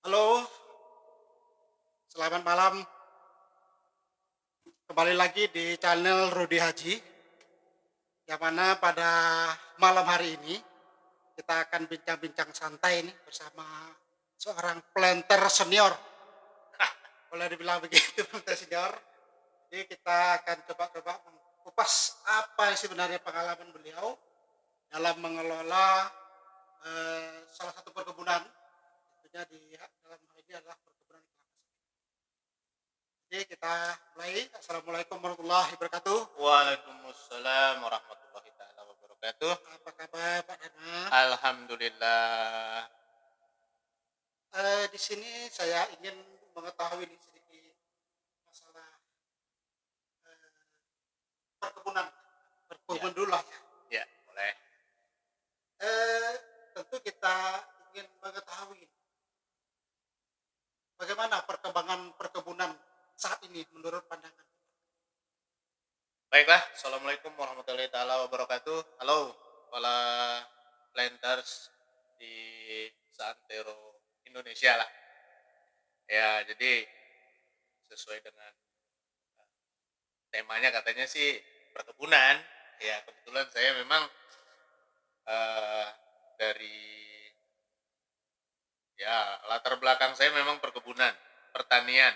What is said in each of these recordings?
Halo, selamat malam. Kembali lagi di channel Rudy Haji, yang mana pada malam hari ini kita akan bincang-bincang santai nih bersama seorang planter senior. Boleh dibilang begitu, planter senior. Jadi kita akan coba-coba mengupas apa yang sebenarnya pengalaman beliau dalam mengelola salah satu perkebunan. Tentunya dalam hal ini adalah perkebunan kelapa sawit. Jadi kita mulai. Assalamualaikum warahmatullahi wabarakatuh. Waalaikumsalam warahmatullahi taala wabarakatuh. Apa kabar Pak Dana? Alhamdulillah. Di sini saya ingin mengetahui sedikit masalah perkebunan. Perkebunan Ya. dulu lah ya. Ya, boleh. Tentu kita ingin mengetahui bagaimana perkembangan perkebunan saat ini menurut pandangan. Baiklah, Assalamualaikum warahmatullahi taala wabarakatuh. Halo, para planters di seantero Indonesia lah. Ya, jadi sesuai dengan temanya katanya sih perkebunan. Ya, kebetulan saya memang dari latar belakang saya memang perkebunan, pertanian.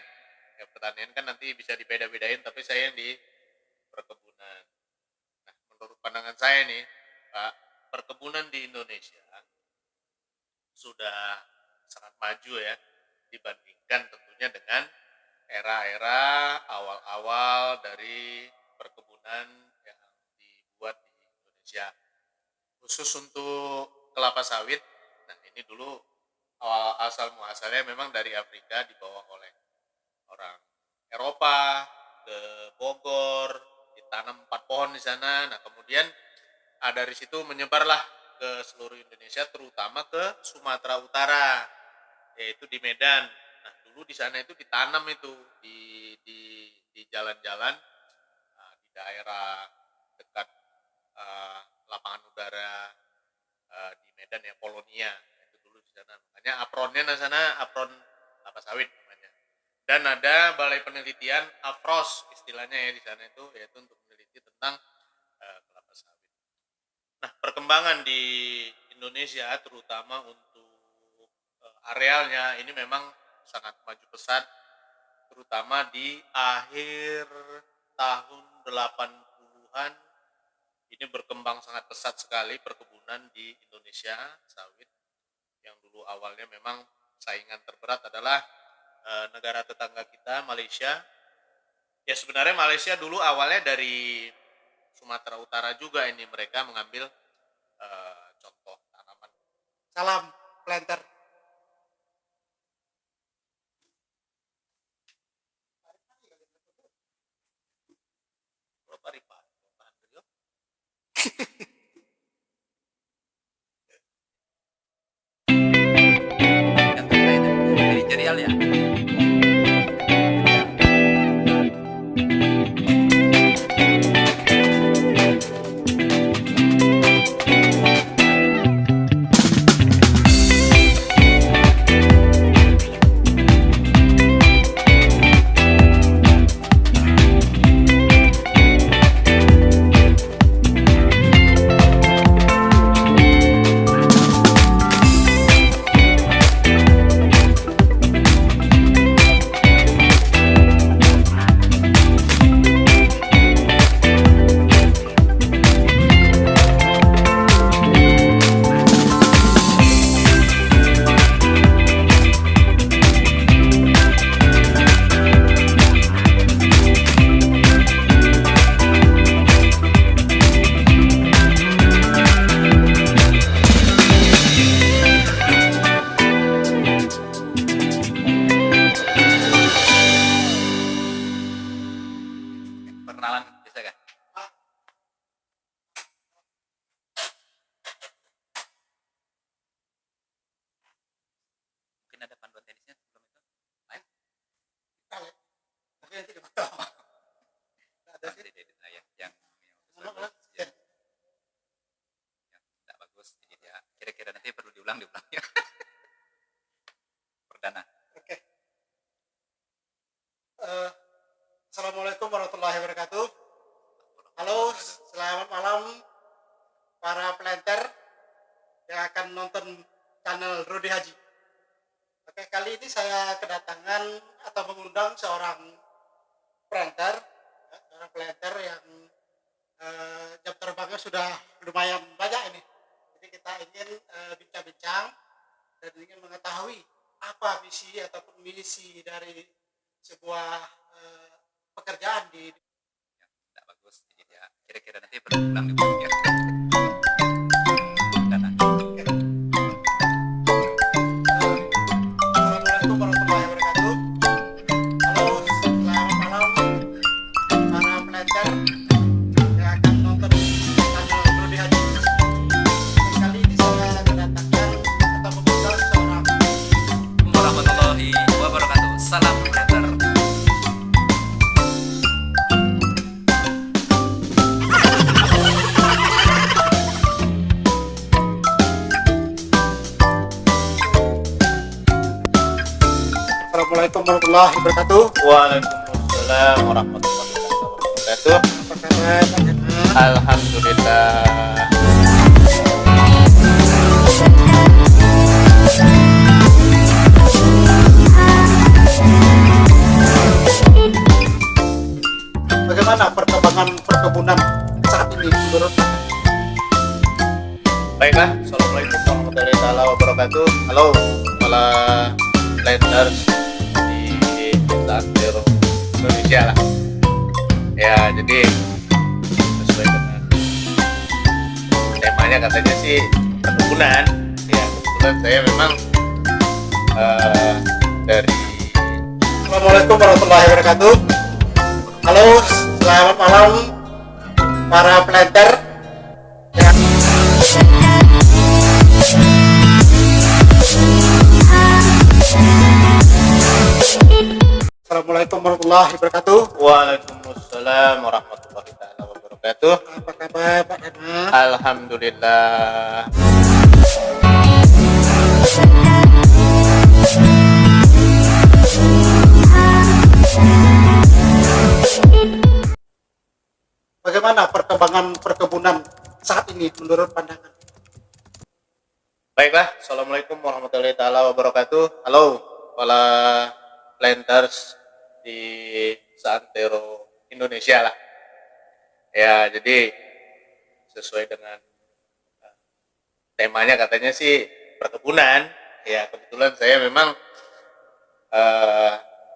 Ya, pertanian kan nanti bisa dibeda-bedain, tapi saya yang di perkebunan. Nah, menurut pandangan saya nih, Pak, perkebunan di Indonesia sudah sangat maju ya, dibandingkan tentunya dengan era-era awal-awal dari perkebunan yang dibuat di Indonesia. Khusus untuk kelapa sawit, nah ini dulu awal asal muasalnya memang dari Afrika, dibawa oleh orang Eropa ke Bogor, ditanam 4 pohon di sana. Nah, kemudian dari situ menyebarlah ke seluruh Indonesia, terutama ke Sumatera Utara, yaitu di Medan. Nah, dulu di sana itu ditanam itu di jalan-jalan, di daerah dekat lapangan udara di Medan ya, Polonia. Itu dulu di sana. Makanya apronnya di sana apron kelapa sawit namanya. Dan ada balai penelitian AFROS istilahnya ya di sana itu, yaitu untuk meneliti tentang kelapa sawit. Nah, perkembangan di Indonesia terutama untuk arealnya ini memang sangat maju pesat, terutama di akhir tahun 80-an. Ini berkembang sangat pesat sekali perkebunan di Indonesia sawit, yang dulu awalnya memang saingan terberat adalah negara tetangga kita, Malaysia. Ya, sebenarnya Malaysia dulu awalnya dari Sumatera Utara juga, ini mereka mengambil contoh tanaman. Salam planter. Berapa ribu? Tahan dulu. Yang terkait manajerial ya. Rudi Haji. Oke, kali ini saya kedatangan atau mengundang seorang planter, seorang planter yang jam terbangnya sudah lumayan banyak ini. Jadi kita ingin bincang-bincang dan ingin mengetahui apa visi ataupun misi dari sebuah pekerjaan di. Tidak bagus. Jadi ya kira-kira nanti berulang di podcast. Assalamualaikum warahmatullahi wabarakatuh. Halo, selamat malam para planter yang akan nonton channel Rudi Haji. Kali ini saya kedatangan atau mengundang seorang Warahmatullahi wabarakatuh. Salam planter. Assalamualaikum warahmatullahi wabarakatuh. Waalaikumsalam warahmatullahi wabarakatuh. Apa kabar Pak Jana? Alhamdulillah. Bagaimana perkembangan perkebunan saat ini menurut Pak? Baiklah, assalamualaikum warahmatullahi wabarakatuh. Halo, para planters di seantero Indonesia lah. Ya, jadi sesuai dengan temanya katanya sih perkebunan. Ya, kebetulan saya memang dari Assalamualaikum warahmatullahi wabarakatuh. Halo, selamat malam para planter. Ya. Assalamualaikum warahmatullahi wabarakatuh. Waalaikumsalam warahmatullahi wabarakatuh. Apa kabar Pak Jana? Alhamdulillah. Bagaimana perkembangan perkebunan saat ini menurut pandangan? Baiklah, assalamualaikum warahmatullahi wabarakatuh. Halo, para planters di seantero Indonesia lah. Ya, jadi sesuai dengan temanya katanya sih perkebunan. Ya, kebetulan saya memang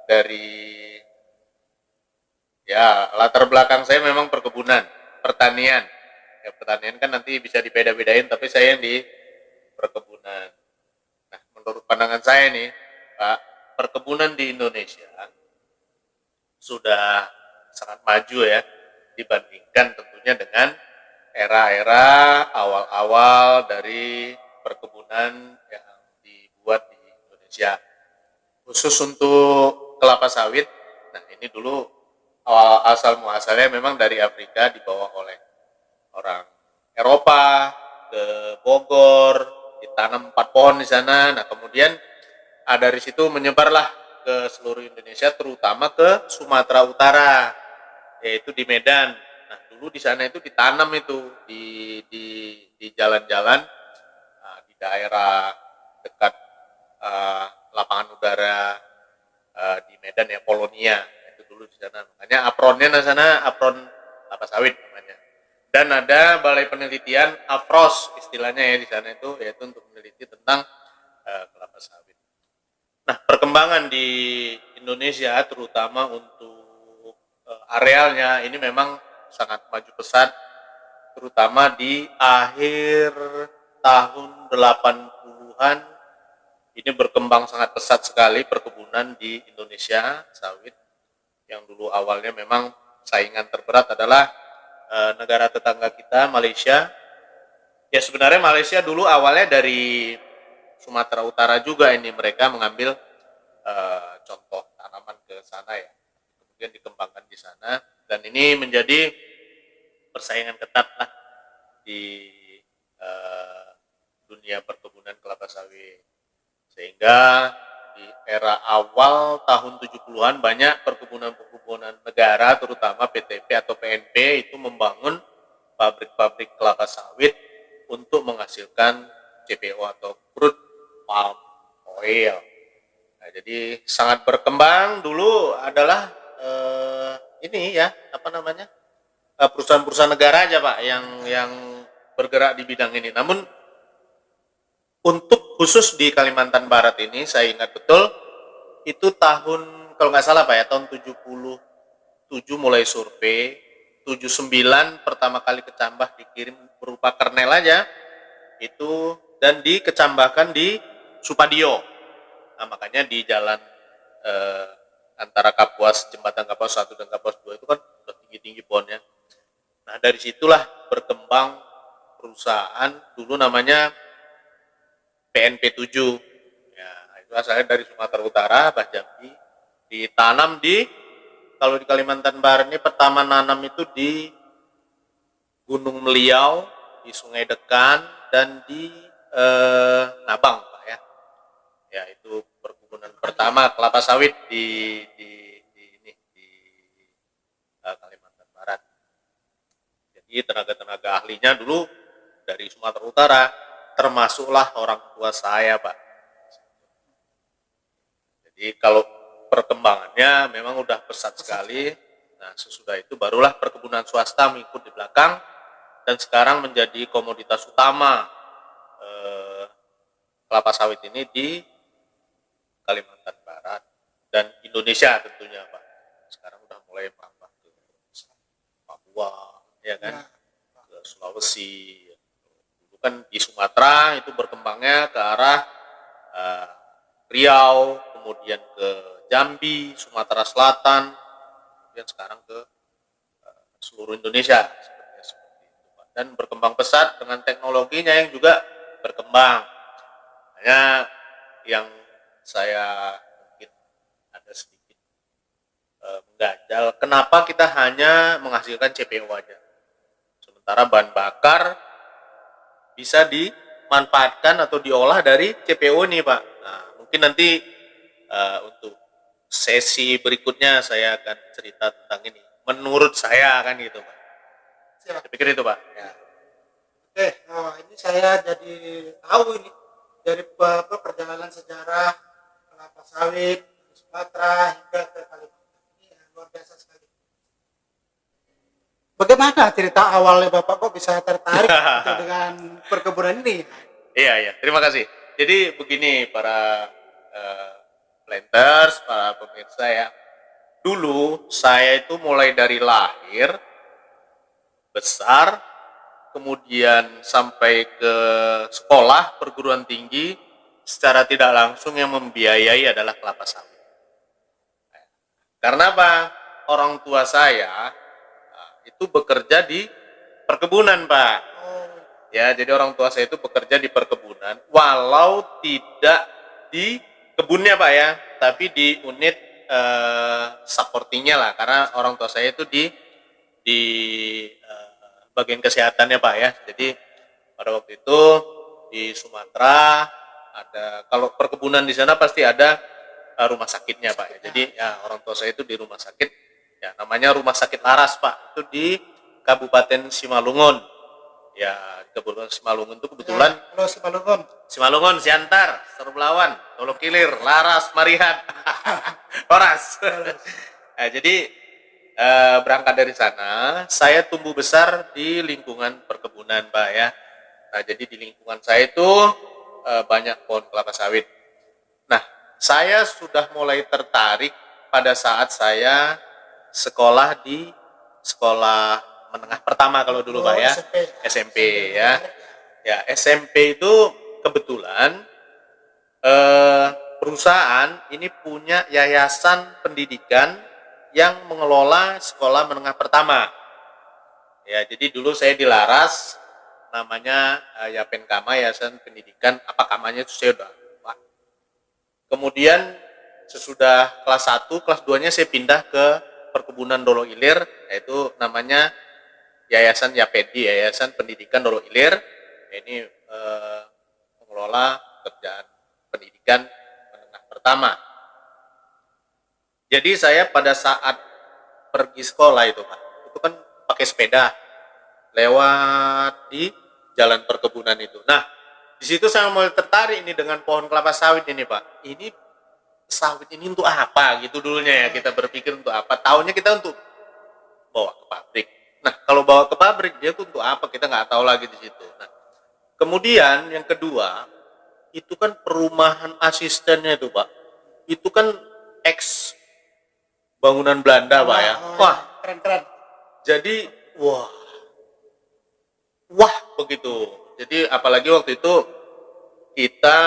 dari ya latar belakang saya memang perkebunan, pertanian. Ya, pertanian kan nanti bisa dibeda-bedain, tapi saya yang di perkebunan. Nah, menurut pandangan saya nih, Pak, perkebunan di Indonesia sudah sangat maju ya dibandingkan tentunya dengan era-era awal-awal dari perkebunan yang dibuat di Indonesia. Khusus untuk kelapa sawit, nah ini dulu awal asal muasalnya memang dari Afrika dibawa oleh orang Eropa ke Bogor, ditanam 4 pohon di sana. Nah, kemudian dari situ menyebarlah ke seluruh Indonesia, terutama ke Sumatera Utara, yaitu di Medan. Nah, dulu di sana itu ditanam itu di jalan-jalan, di daerah dekat lapangan udara di Medan ya, Polonia. Itu dulu di sana. Makanya apronnya di sana apron kelapa sawit namanya. Dan ada balai penelitian AFROS istilahnya ya di sana itu, yaitu untuk meneliti tentang kelapa sawit. Nah, perkembangan di Indonesia terutama untuk arealnya ini memang sangat maju pesat, terutama di akhir tahun 80-an. Ini berkembang sangat pesat sekali perkebunan di Indonesia sawit, yang dulu awalnya memang saingan terberat adalah negara tetangga kita, Malaysia. Ya, sebenarnya Malaysia dulu awalnya dari Sumatera Utara juga, ini mereka mengambil contoh tanaman ke sana ya, kemudian dikembangkan di sana, dan ini menjadi persaingan ketat lah di dunia perkebunan kelapa sawit, sehingga di era awal tahun 70-an banyak perkebunan-perkebunan negara, terutama PTP atau PNP, itu membangun pabrik-pabrik kelapa sawit untuk menghasilkan CPO atau crude palm oil. Nah, jadi sangat berkembang. Dulu adalah ini ya, apa namanya, perusahaan-perusahaan negara aja Pak yang bergerak di bidang ini. Namun untuk khusus di Kalimantan Barat ini saya ingat betul itu tahun kalau nggak salah Pak ya, tahun 77 mulai survei, 79 pertama kali kecambah dikirim berupa kernel aja itu, dan dikecambahkan di Supadio. Nah, makanya di jalan antara Kapuas, jembatan Kapuas 1 dan Kapuas 2 itu kan udah tinggi-tinggi pohonnya. Nah, dari situlah berkembang perusahaan dulu namanya PNP 7. Ya, itu asalnya dari Sumatera Utara, Bah Jambi. Ditanam kalau di Kalimantan Barat ini pertama nanam itu di Gunung Meliau, di Sungai Dekan, dan di Nabang, Pak ya. Ya, itu perkebunan pertama kelapa sawit di Kalimantan Barat. Jadi tenaga-tenaga ahlinya dulu dari Sumatera Utara, termasuklah orang tua saya, Pak. Jadi kalau perkembangannya memang udah pesat sekali. Nah, sesudah itu barulah perkebunan swasta mengikut di belakang, dan sekarang menjadi komoditas utama kelapa sawit ini di Kalimantan Barat dan Indonesia tentunya Pak. Sekarang udah mulai merambah ke Papua, ya kan, ke Sulawesi. Dulu kan di Sumatera itu berkembangnya ke arah Riau, kemudian ke Jambi, Sumatera Selatan, kemudian sekarang ke seluruh Indonesia seperti itu Pak. Dan berkembang pesat dengan teknologinya yang juga berkembang. Hanya yang saya mungkin ada sedikit mengganjal, kenapa kita hanya menghasilkan CPO aja, sementara bahan bakar bisa dimanfaatkan atau diolah dari CPO ini Pak. Nah, mungkin nanti untuk sesi berikutnya saya akan cerita tentang ini. Menurut saya kan gitu Pak. Siap. Saya pikir itu Pak. Ya. Oke, ini saya jadi tahu ini dari perjalanan sejarah kelapa sawit di Sumatera hingga ke Kalimantan. Ini luar biasa sekali. Bagaimana cerita awalnya Bapak kok bisa tertarik gitu dengan perkebunan ini? Iya. Terima kasih. Jadi begini para planters, para pemirsa ya. Dulu saya itu mulai dari lahir, besar, kemudian sampai ke sekolah perguruan tinggi, secara tidak langsung yang membiayai adalah kelapa sawit. Karena apa? Orang tua saya itu bekerja di perkebunan Pak. Ya, jadi orang tua saya itu bekerja di perkebunan, walau tidak di kebunnya Pak ya, tapi di unit supportingnya lah, karena orang tua saya itu di bagian kesehatannya Pak ya. Jadi pada waktu itu di Sumatera ada, kalau perkebunan di sana pasti ada rumah sakitnya Pak ya. Jadi ya orang tua saya itu di rumah sakit ya, namanya Rumah Sakit Laras Pak, itu di Kabupaten Simalungun. Ya, Kabupaten Simalungun itu kebetulan Halo Simalungun, Siantar, Serbelawan, Tolokilir, Laras, Marihan, Oras. Nah, jadi berangkat dari sana, saya tumbuh besar di lingkungan perkebunan Pak ya. Nah, jadi di lingkungan saya itu banyak pohon kelapa sawit. Nah, saya sudah mulai tertarik pada saat saya sekolah di sekolah menengah pertama kalau dulu Pak ya, SMP ya. Ya, SMP itu kebetulan perusahaan ini punya yayasan pendidikan yang mengelola sekolah menengah pertama. Ya, jadi dulu saya di Laras, namanya Yapenkama, Yayasan Pendidikan apa kamanya itu saya udah lupa. Kemudian sesudah kelas 1, kelas 2-nya saya pindah ke perkebunan Dolo Ilir, yaitu namanya Yayasan Yapedi, Yayasan Pendidikan Dolo Ilir. Ini mengelola pekerjaan pendidikan menengah pertama. Jadi saya pada saat pergi sekolah itu Pak, itu kan pakai sepeda lewat di jalan perkebunan itu. Nah, di situ saya mulai tertarik ini dengan pohon kelapa sawit ini Pak. Ini sawit ini untuk apa gitu dulunya ya, kita berpikir untuk apa. Taunya kita untuk bawa ke pabrik. Nah kalau bawa ke pabrik dia tuh untuk apa kita nggak tahu lagi di situ. Nah kemudian yang kedua itu kan perumahan asistennya itu Pak. Itu kan ex bangunan Belanda Pak ya. Wah keren-keren. jadi wah begitu. Jadi apalagi waktu itu kita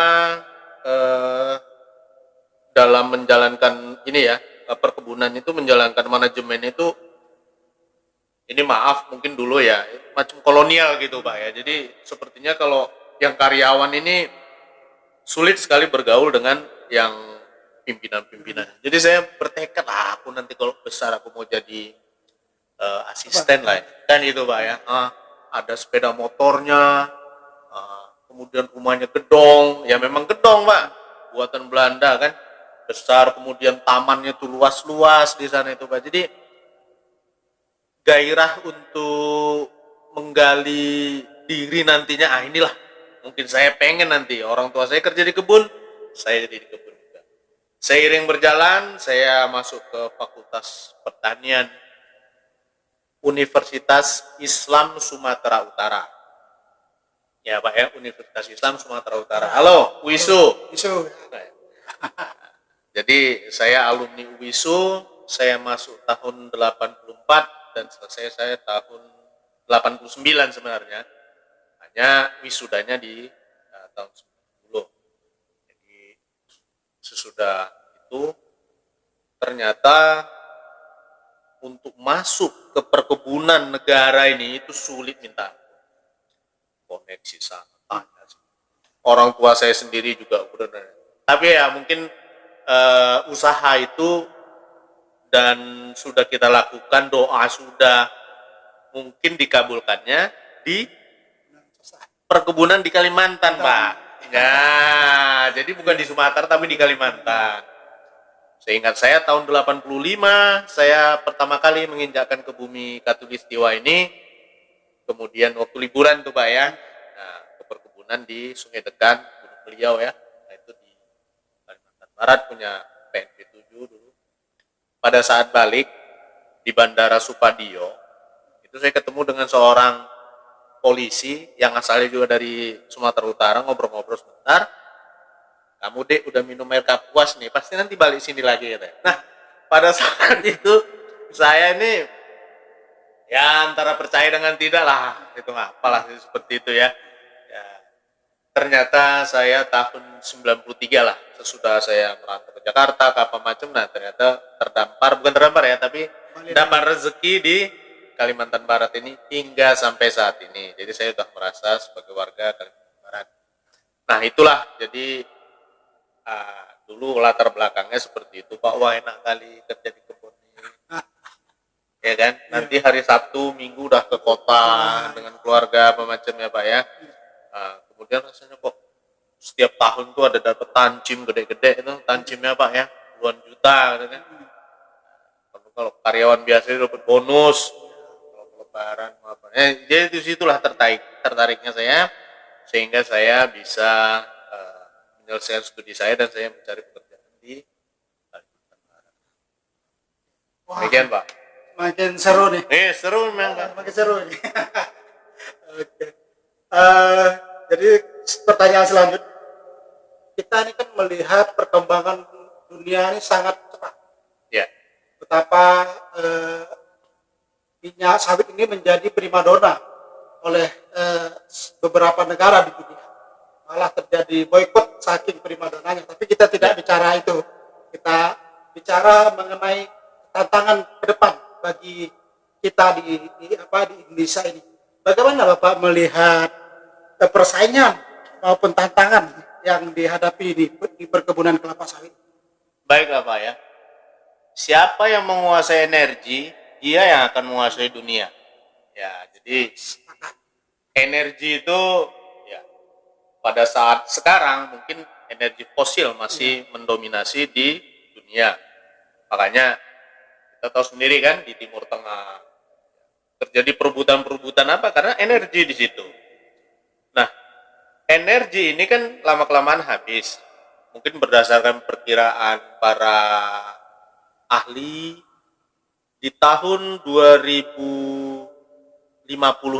dalam menjalankan ini ya perkebunan itu, menjalankan manajemen itu, ini maaf mungkin dulu ya macam kolonial gitu Pak ya. Jadi sepertinya kalau yang karyawan ini sulit sekali bergaul dengan yang pimpinan-pimpinan. Jadi saya bertekad aku nanti kalau besar aku mau jadi asisten lah ya. Kan gitu Pak ya. Ada sepeda motornya, kemudian rumahnya gedong, ya memang gedong Pak, buatan Belanda kan, besar, kemudian tamannya tuh luas-luas di sana itu Pak. Jadi gairah untuk menggali diri nantinya, inilah mungkin saya pengen nanti orang tua saya kerja di kebun, saya jadi di kebun juga. Seiring berjalan saya masuk ke Fakultas Pertanian Universitas Islam Sumatera Utara. Ya Pak ya, Universitas Islam Sumatera Utara. Halo, UISU. Isu. Jadi saya alumni UISU, saya masuk tahun 84 dan selesai saya tahun 89 sebenarnya. Hanya wisudanya di tahun 90. Jadi sesudah itu ternyata untuk masuk ke perkebunan negara ini itu sulit minta koneksi sana tanya sih. Orang tua saya sendiri juga udah, tapi ya mungkin usaha itu dan sudah kita lakukan, doa sudah, mungkin dikabulkannya di perkebunan di Kalimantan Pak. Ya, jadi bukan di Sumatera tapi di Kalimantan. Seingat saya tahun 85 saya pertama kali menginjakkan ke bumi Katulistiwa ini. Kemudian waktu liburan tuh Pak ya, nah, ke perkebunan di Sungai Degan, Gunung Beliau ya. Nah itu di Kalimantan Barat, punya PNP 7 dulu. Pada saat balik di Bandara Supadio, itu saya ketemu dengan seorang polisi yang asalnya juga dari Sumatera Utara, ngobrol-ngobrol sebentar. Kamu Dek udah minum air kapuas nih, pasti nanti balik sini lagi ya. Nah pada saat itu saya ini ya antara percaya dengan tidak lah, itu apalah seperti itu ya. Ya ternyata saya tahun 93 lah, sesudah saya merantau ke Jakarta ke apa macam, nah ternyata bukan terdampar ya, tapi dapat rezeki di Kalimantan Barat ini hingga sampai saat ini. Jadi saya sudah merasa sebagai warga Kalimantan Barat. Nah itulah, jadi dulu latar belakangnya seperti itu Pak. Wah enak kali kerja di kebun ini, ya kan. Nanti hari Sabtu Minggu udah ke kota dengan keluarga apa macam ya Pak ya. Kemudian rasanya kok setiap tahun tuh ada dapat tancim gede-gede, itu tancimnya Pak ya puluhan juta gitu kan. Kalau karyawan biasa dapat bonus, kalau lebaran apa. Jadi di situlah tertariknya saya, sehingga saya bisa menyelesaikan studi saya dan saya mencari pekerjaan di Kalimantan Barat. Demikian Pak. Makin seru nih. Seru memang Pak. Makin seru ini. Oke. Jadi pertanyaan selanjutnya, kita ini kan melihat perkembangan dunia ini sangat cepat. Ya. Betapa minyak sawit ini menjadi primadona oleh beberapa negara di dunia. Malah terjadi boikot saking primadonanya. Tapi kita tidak bicara itu. Kita bicara mengenai tantangan ke depan bagi kita di Indonesia ini. Bagaimana Bapak melihat persaingan maupun tantangan yang dihadapi di perkebunan kelapa sawit? Baiklah Pak ya. Siapa yang menguasai energi, dia yang akan menguasai dunia. Ya, jadi energi itu ya pada saat sekarang mungkin energi fosil masih mendominasi di dunia. Makanya kita tahu sendiri kan di Timur Tengah terjadi perebutan apa, karena energi di situ. Nah, energi ini kan lama-kelamaan habis. Mungkin berdasarkan perkiraan para ahli di tahun 2050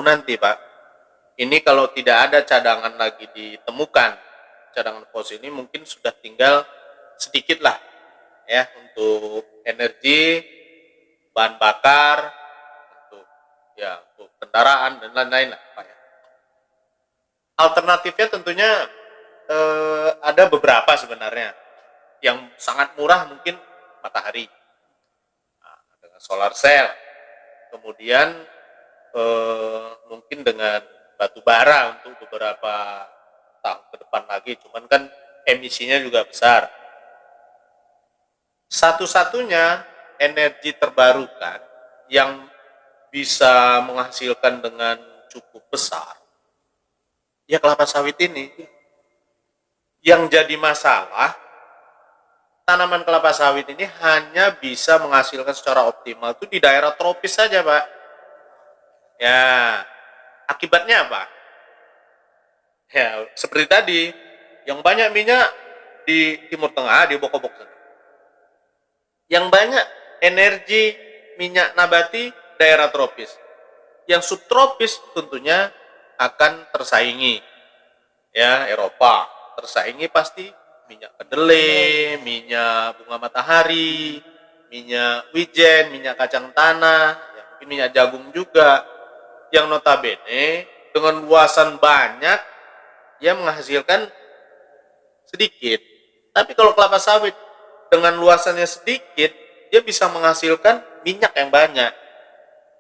nanti, Pak. Ini kalau tidak ada cadangan lagi ditemukan, cadangan fosil ini mungkin sudah tinggal sedikit lah ya untuk energi, bahan bakar, untuk kendaraan dan lain-lain lah, Pak ya. Alternatifnya tentunya ada beberapa sebenarnya. Yang sangat murah mungkin matahari, dengan solar cell, kemudian mungkin dengan batu bara untuk beberapa tahun ke depan lagi, cuman kan emisinya juga besar. Satu-satunya energi terbarukan yang bisa menghasilkan dengan cukup besar ya kelapa sawit ini. Yang jadi masalah, tanaman kelapa sawit ini hanya bisa menghasilkan secara optimal itu di daerah tropis saja, Pak. Ya, akibatnya apa? Ya, seperti tadi, yang banyak minyak di Timur Tengah, di Bokobok sana. Yang banyak energi minyak nabati daerah tropis. Yang subtropis tentunya akan tersaingi. Ya, Eropa tersaingi pasti minyak kedelai, minyak bunga matahari, minyak wijen, minyak kacang tanah, ya, mungkin minyak jagung juga. Yang notabene dengan luasan banyak dia menghasilkan sedikit. Tapi kalau kelapa sawit dengan luasannya sedikit, dia bisa menghasilkan minyak yang banyak.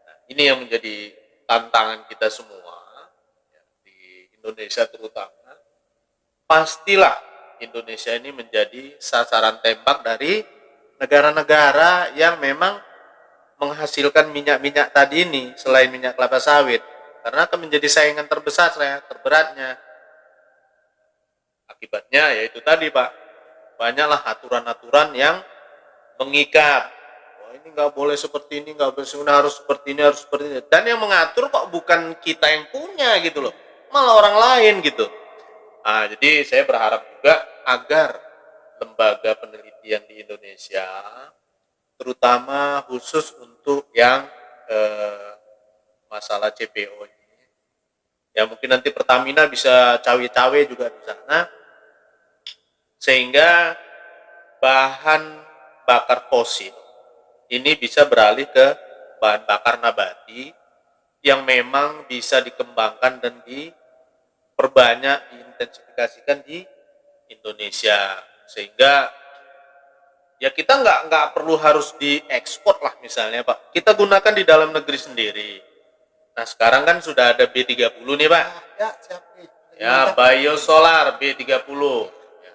Nah, ini yang menjadi tantangan kita semua ya, di Indonesia terutama. Pastilah Indonesia ini menjadi sasaran tembak dari negara-negara yang memang menghasilkan minyak-minyak tadi ini selain minyak kelapa sawit, karena akan menjadi saingan terbesar, terberatnya. Akibatnya yaitu tadi, Pak, banyaklah aturan-aturan yang mengikat. Oh, ini nggak boleh seperti ini, nggak boleh seperti ini, harus seperti ini, harus seperti ini. Dan yang mengatur kok bukan kita yang punya gitu loh, malah orang lain gitu. Nah, jadi saya berharap juga agar lembaga penelitian di Indonesia, terutama khusus untuk yang masalah CPO ini, ya mungkin nanti Pertamina bisa cawe-cawe juga di sana, sehingga bahan bakar fosil ini bisa beralih ke bahan bakar nabati yang memang bisa dikembangkan dan diperbanyak, diintensifikasikan di Indonesia, sehingga ya kita nggak perlu harus diekspor lah misalnya, Pak. Kita gunakan di dalam negeri sendiri. Nah, sekarang kan sudah ada B30 nih, Pak. Ya, siap nih. Ya, biosolar B30. Ya.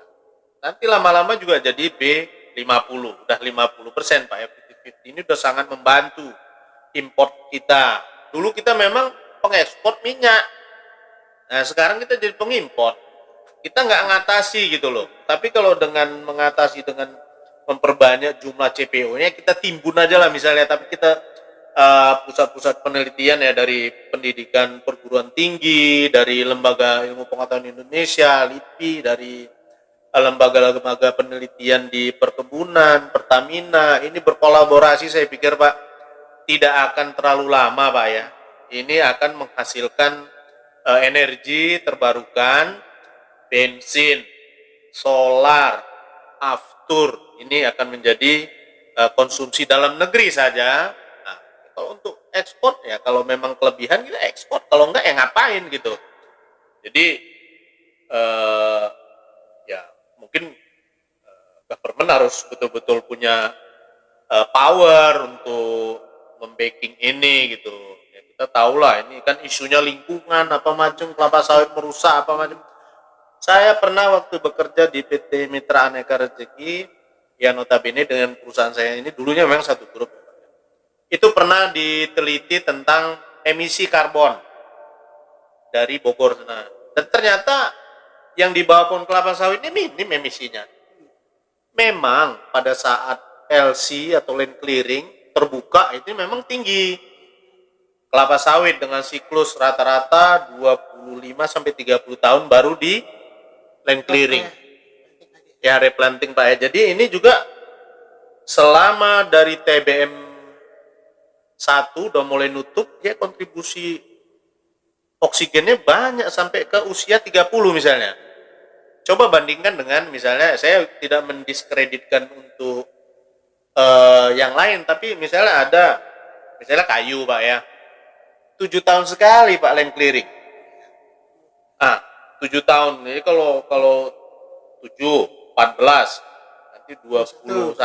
Nanti lama-lama juga jadi B50. Udah 50%, Pak. Ya, 50-50. Ini udah sangat membantu import kita. Dulu kita memang pengekspor minyak. Nah, sekarang kita jadi pengimpor. Kita nggak ngatasi gitu loh. Tapi kalau dengan mengatasi dengan memperbanyak jumlah CPO-nya, kita timbun aja lah misalnya. Tapi kita pusat-pusat penelitian ya, dari pendidikan perguruan tinggi, dari Lembaga Ilmu Pengetahuan Indonesia, LIPI, dari lembaga-lembaga penelitian di perkebunan, Pertamina, ini berkolaborasi, saya pikir, Pak, tidak akan terlalu lama, Pak ya. Ini akan menghasilkan energi terbarukan, bensin, solar, aftur, ini akan menjadi konsumsi dalam negeri saja. Nah, kalau untuk ekspor ya, kalau memang kelebihan kita ekspor, kalau enggak ya ngapain gitu. Jadi ya mungkin government harus betul-betul punya power untuk membacking ini gitu. Ya, kita tahulah ini kan isunya lingkungan apa macam, kelapa sawit merusak apa macam. Saya pernah waktu bekerja di PT Mitra Aneka Rezeki, ya notabene dengan perusahaan saya ini dulunya memang satu grup. Itu pernah diteliti tentang emisi karbon dari Bogor sana. Dan ternyata yang di bawah pohon kelapa sawit ini minim emisinya. Memang pada saat LC atau land clearing terbuka itu memang tinggi. kelapa sawit dengan siklus rata-rata 25 sampai 30 tahun baru di land clearing. Ya, replanting Pak ya. Jadi ini juga selama dari TBM 1 udah mulai nutup, ya kontribusi oksigennya banyak sampai ke usia 30 misalnya. Coba bandingkan dengan misalnya, saya tidak mendiskreditkan untuk yang lain, tapi misalnya ada misalnya kayu Pak ya, 7 tahun sekali Pak land clearing. 7 tahun. Jadi kalau 7, 14, nanti 21,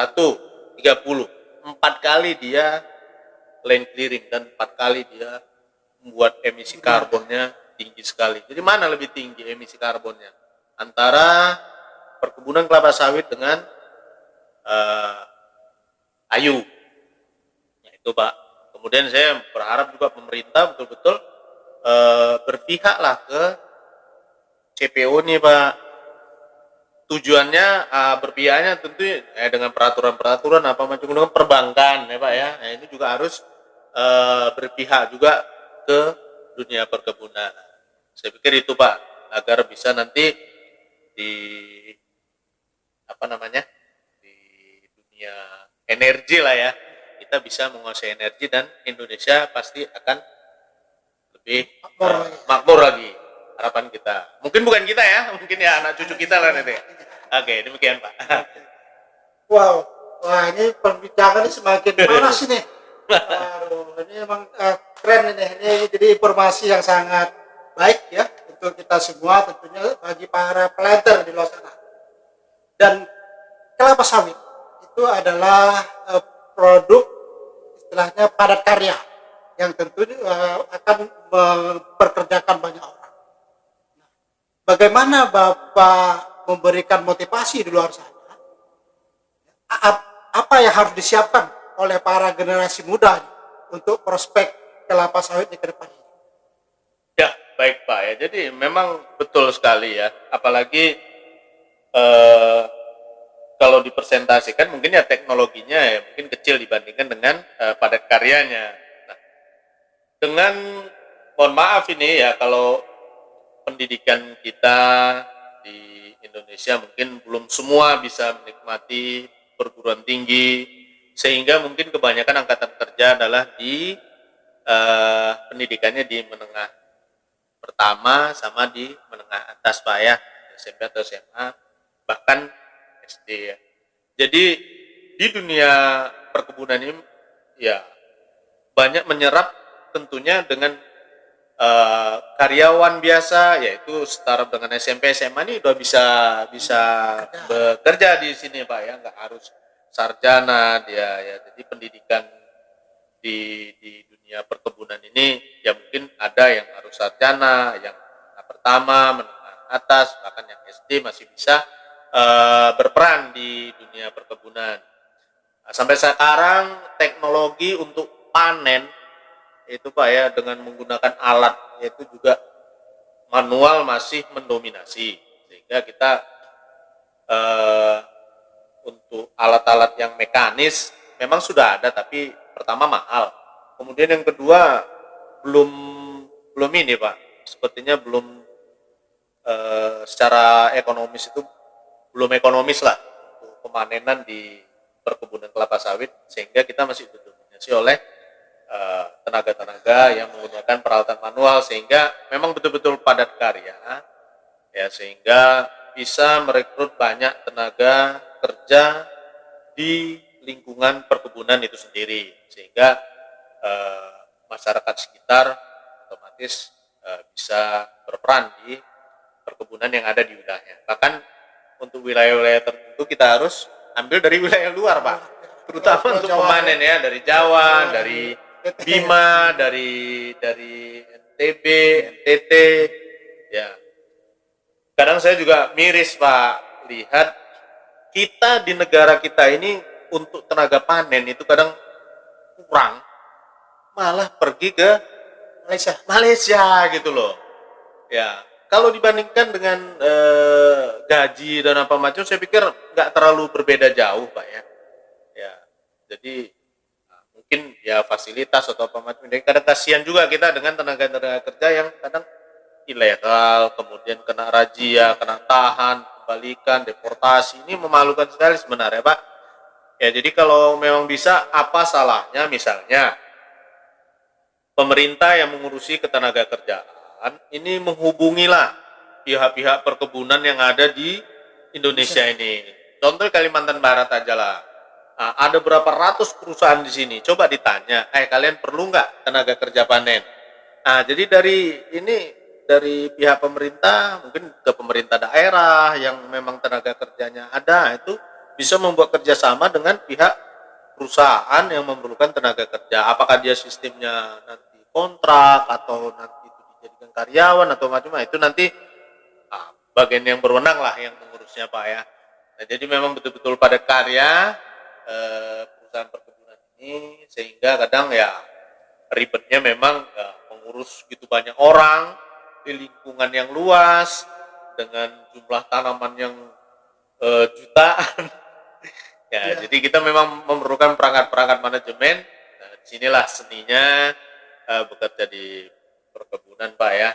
30. 4 kali dia land clearing dan 4 kali dia membuat emisi karbonnya tinggi sekali. Jadi mana lebih tinggi emisi karbonnya? Antara perkebunan kelapa sawit dengan kayu. Nah, itu Pak. Kemudian saya berharap juga pemerintah betul-betul berpihaklah ke CPO nih Pak. Tujuannya berpihaknya tentu dengan peraturan-peraturan apa macam dengan perbankan ya Pak ya. Nah, ini juga harus berpihak juga ke dunia perkebunan. Saya pikir itu Pak, agar bisa nanti di di dunia energi lah ya, kita bisa menguasai energi dan Indonesia pasti akan lebih makmur lagi, harapan kita. Mungkin bukan kita ya, mungkin ya anak cucu kita lah nanti. Oke, demikian Pak. Wow, wah ini perbincangan ini semakin panas ini. Waduh, ini emang keren ini jadi informasi yang sangat baik ya untuk kita semua, tentunya bagi para planter di luar sana. Dan kelapa sawit itu adalah produk istilahnya padat karya yang tentu akan memperkerjakan banyak orang. Bagaimana Bapak memberikan motivasi di luar sana? Apa yang harus disiapkan oleh para generasi muda untuk prospek kelapa sawit di ke depan ini? Ya, baik Pak ya. Jadi memang betul sekali ya. Apalagi kalau dipresentasikan mungkin ya teknologinya ya mungkin kecil dibandingkan dengan padat karyanya. Nah, dengan mohon maaf ini ya kalau pendidikan kita di Indonesia mungkin belum semua bisa menikmati perguruan tinggi, sehingga mungkin kebanyakan angkatan kerja adalah di pendidikannya di menengah pertama sama di menengah atas Pak ya, SMP atau SMA, bahkan SD ya. Jadi di dunia perkebunan ini ya banyak menyerap tentunya dengan karyawan biasa, yaitu startup dengan SMP SMA ini udah bisa bekerja di sini Pak ya, nggak harus sarjana dia ya. Jadi pendidikan di dunia perkebunan ini ya mungkin ada yang harus sarjana, yang pertama, menengah atas, bahkan yang SD masih bisa berperan di dunia perkebunan. Nah, sampai sekarang teknologi untuk panen itu Pak ya dengan menggunakan alat yaitu juga manual masih mendominasi, sehingga kita untuk alat-alat yang mekanis memang sudah ada, tapi pertama mahal, kemudian yang kedua belum ini Pak, sepertinya belum secara ekonomis itu belum ekonomis lah untuk pemanenan di perkebunan kelapa sawit, sehingga kita masih didominasi oleh tenaga-tenaga yang menggunakan peralatan manual, sehingga memang betul-betul padat karya ya, sehingga bisa merekrut banyak tenaga kerja di lingkungan perkebunan itu sendiri, sehingga masyarakat sekitar otomatis bisa berperan di perkebunan yang ada di wilayahnya. Bahkan untuk wilayah-wilayah tertentu kita harus ambil dari wilayah luar Pak, terutama untuk pemanen ya, dari Jawa, dari Bima, dari NTB, NTT ya. Kadang saya juga miris Pak, lihat kita di negara kita ini untuk tenaga panen itu kadang kurang, malah pergi ke Malaysia gitu loh ya. Kalau dibandingkan dengan gaji dan apa macam, saya pikir nggak terlalu berbeda jauh Pak ya. Ya, jadi mungkin mungkin ya fasilitas atau apa macam. Jadi kadang kasihan juga kita dengan tenaga kerja yang kadang ilegal, kemudian kena razia, kena tahan, kembalikan, deportasi. Ini memalukan sekali sebenarnya, Pak. Ya, jadi kalau memang bisa, apa salahnya misalnya pemerintah yang mengurusi ketenaga kerjaan ini menghubungilah pihak-pihak perkebunan yang ada di Indonesia ini. Contoh Kalimantan Barat aja lah. Nah, ada berapa ratus perusahaan di sini. Coba ditanya, kalian perlu nggak tenaga kerja panen? Nah, jadi dari pihak pemerintah, mungkin ke pemerintah daerah yang memang tenaga kerjanya ada, itu bisa membuat kerjasama dengan pihak perusahaan yang memerlukan tenaga kerja. Apakah dia sistemnya nanti kontrak atau nanti itu dijadikan karyawan atau macam-macam, itu nanti bagian yang berwenang lah yang mengurusnya, Pak ya. Nah, jadi memang betul-betul pada karya perusahaan perkebunan ini, sehingga kadang ya ribetnya memang mengurus gitu banyak orang di lingkungan yang luas dengan jumlah tanaman yang jutaan. Ya, jadi kita memang memerlukan perangkat-perangkat manajemen. Nah, disinilah seninya bekerja di perkebunan, Pak ya.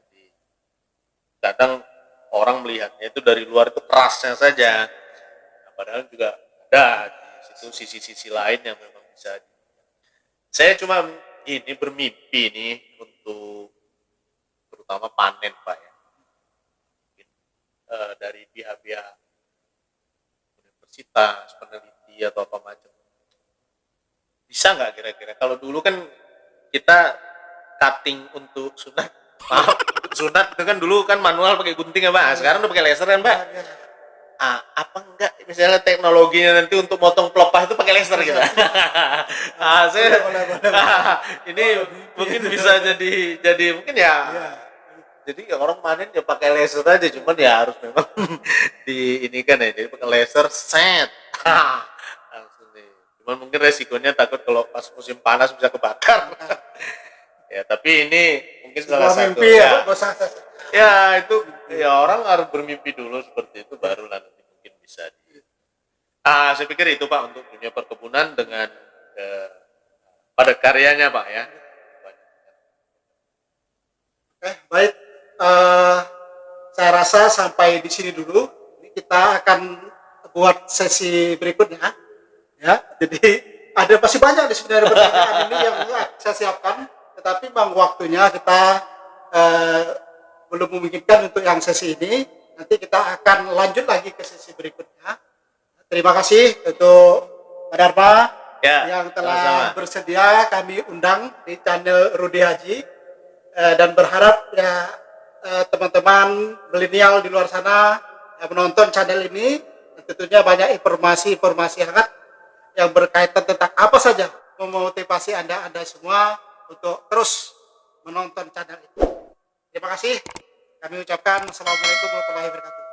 Jadi kadang orang melihatnya itu dari luar itu kerasnya saja. Nah, padahal juga ada di situ sisi-sisi lain yang memang bisa. Saya cuma ini bermimpi nih untuk terutama panen, Pak ya. Dari pihak-pihak universitas, peneliti atau apa macam. Bisa nggak kira-kira? Kalau dulu kan kita cutting untuk sunat, maaf, untuk sunat itu kan dulu kan manual pakai gunting ya, Pak. Sekarang udah pakai laser kan, Pak. Apa enggak misalnya teknologinya nanti untuk motong pelepah itu pakai laser gitu. Ini mungkin bisa jadi mungkin ya. Jadi orang panen ya pakai laser aja, cuman ya harus memang di ini kan ya, jadi pakai laser set. Langsung nih. Cuman mungkin resikonya takut kalau pas musim panas bisa kebakar. Ya, tapi ini mungkin salah satu ya itu ya orang harus bermimpi dulu seperti itu, barulah nanti mungkin bisa saya pikir itu, Pak, untuk dunia perkebunan dengan pada karyanya, Pak ya. Baik, saya rasa sampai di sini dulu. Ini kita akan buat sesi berikutnya ya. Jadi ada masih banyak di sebenarnya pertanyaan ini yang saya siapkan, tetapi bang waktunya kita belum memungkinkan untuk yang sesi ini. Nanti kita akan lanjut lagi ke sesi berikutnya. Terima kasih untuk Pak Dharma yang telah bersedia kami undang di channel Rudy Haji, dan berharap ya teman-teman milenial di luar sana yang menonton channel ini tentunya banyak informasi hangat yang berkaitan tentang apa saja memotivasi Anda semua untuk terus menonton channel ini. Terima kasih. Kami ucapkan Assalamualaikum warahmatullahi wabarakatuh.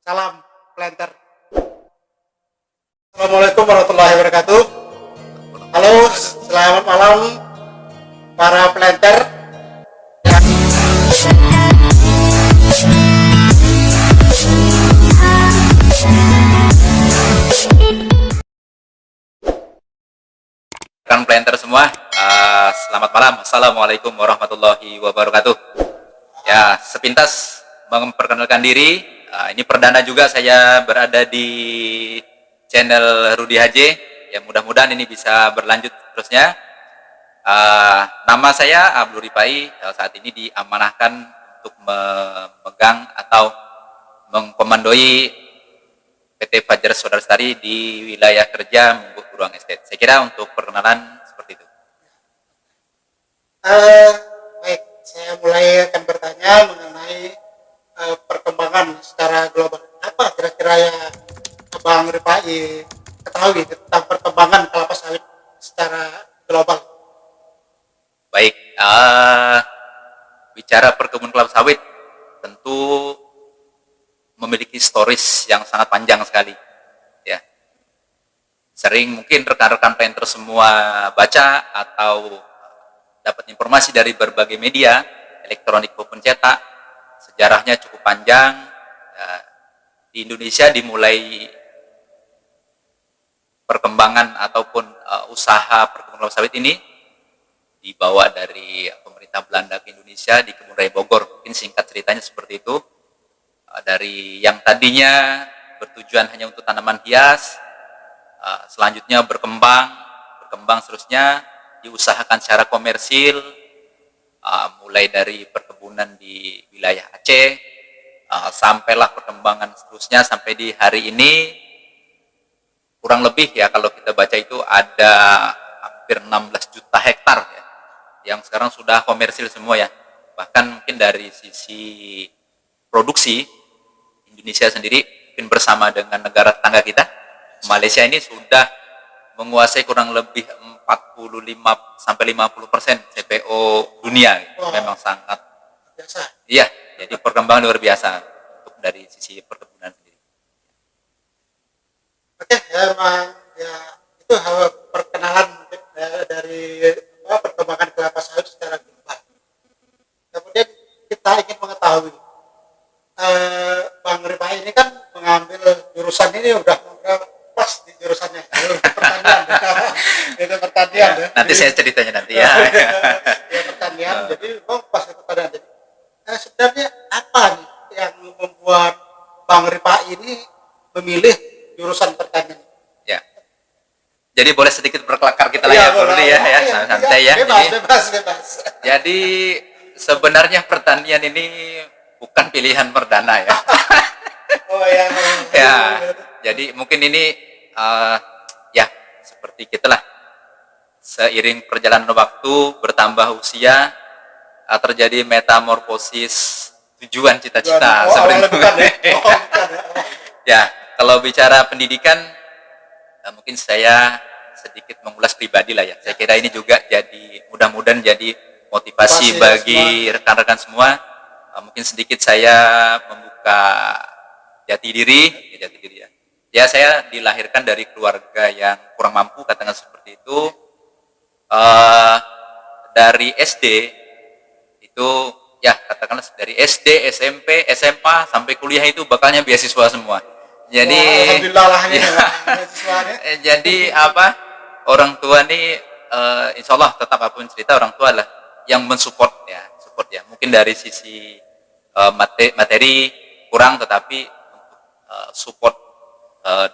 Salam Planter. Assalamualaikum warahmatullahi wabarakatuh. Halo, selamat malam para Planter. Rekan planter semua, selamat malam. Assalamualaikum warahmatullahi wabarakatuh. Ya, sepintas memperkenalkan diri. Ini perdana juga saya berada di channel Rudy HJ. Ya, mudah-mudahan ini bisa berlanjut terusnya. Nama saya Abdul Ripai. Saat ini diamanahkan untuk memegang atau mengkomandoi PT Fajar Saudara Lestari di wilayah kerja Mungguk Beruang Estate. Saya kira untuk perkenalan seperti itu. Baik, saya mulai akan bertanya mengenai perkembangan secara global. Apa kira-kira yang Abang Ripai ketahui tentang perkembangan kelapa sawit secara global? Baik, bicara perkebunan kelapa sawit tentu memiliki historis yang sangat panjang sekali, ya. Sering mungkin rekan-rekan planter semua baca atau dapat informasi dari berbagai media elektronik maupun cetak. Sejarahnya cukup panjang. Di Indonesia dimulai perkembangan ataupun usaha perkebunan kelapa sawit ini dibawa dari pemerintah Belanda ke Indonesia di Kebun Raya Bogor. Mungkin singkat ceritanya seperti itu. Dari yang tadinya bertujuan hanya untuk tanaman hias, selanjutnya berkembang seterusnya diusahakan secara komersil, mulai dari perkebunan di wilayah Aceh, sampailah perkembangan seterusnya sampai di hari ini kurang lebih ya kalau kita baca itu ada hampir 16 juta hektar ya, yang sekarang sudah komersil semua ya. Bahkan mungkin dari sisi produksi Indonesia sendiri mungkin bersama dengan negara tetangga kita Malaysia ini sudah menguasai kurang lebih 45 sampai 50% CPO dunia. Wow. Memang sangat Biasa. iya, jadi perkembangan luar biasa untuk dari sisi perkebunan sendiri. Oke, ya emang ya itu hal perkenalan mungkin dari perkembangan kelapa sawit secara global. Kemudian kita ingin mengetahui Bang Rifai ini kan mengambil jurusan ini udah pas di jurusannya pertanian. Itu pertanian ya. Nanti saya ceritanya nanti ya. Ya pertanian. Jadi pas di pertanian. Jadi sebenarnya apa nih yang membuat Bang Rifai ini memilih jurusan pertanian? Ya. Jadi boleh sedikit berkelakar kita lah ya, boleh ya, santai ya. Bebas. Jadi sebenarnya pertanian ini bukan pilihan perdana ya. Oh ya. Ya. Jadi mungkin ini ya seperti kita lah. Seiring perjalanan waktu, bertambah usia, terjadi metamorfosis tujuan cita-cita seperti itu. Bukan ya. Ya, kalau bicara pendidikan, mungkin saya sedikit mengulas pribadi lah ya. Saya kira ini juga jadi mudah-mudahan jadi motivasi bagi rekan-rekan semua. Mungkin sedikit saya membuka jati diri ya. Ya, saya dilahirkan dari keluarga yang kurang mampu, katakan seperti itu. Dari SD itu ya katakanlah dari SD, SMP, SMA sampai kuliah itu bakalnya beasiswa semua. Jadi jadi apa, orang tua nih insya Allah tetap apapun cerita orang tua lah yang mensupport ya, support ya. Mungkin dari sisi materi kurang, tetapi untuk support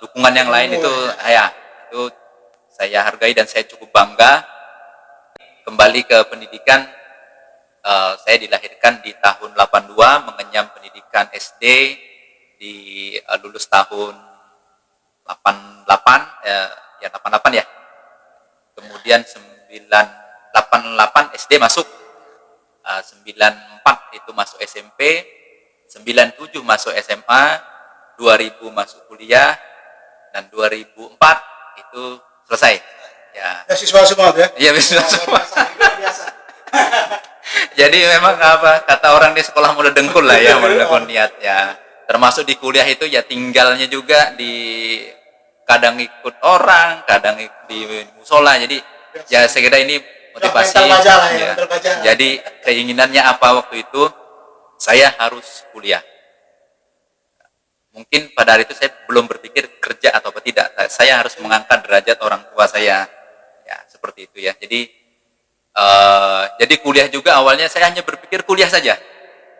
dukungan yang lain itu ya itu saya hargai dan saya cukup bangga. Kembali ke pendidikan, saya dilahirkan di tahun 82, mengenyam pendidikan SD di lulus tahun 88 ya 88 ya. Kemudian 988 SD masuk, 94 itu masuk SMP, 97 masuk SMA, 2000 masuk kuliah, dan 2004 itu selesai. Ya. Beasiswa semua tuh ya? Iya, beasiswa semua. Jadi memang apa kata orang di sekolah mulai dengkul lah ya, mulai dengkul niat ya. Termasuk di kuliah itu ya tinggalnya juga di kadang ikut orang, kadang di musola. Jadi ya saya kira ini motivasi. Ya. Jadi keinginannya apa waktu itu, saya harus kuliah. Mungkin pada hari itu saya belum berpikir kerja atau tidak. Saya harus mengangkat derajat orang tua saya. Ya, seperti itu ya. Jadi kuliah juga awalnya saya hanya berpikir kuliah saja.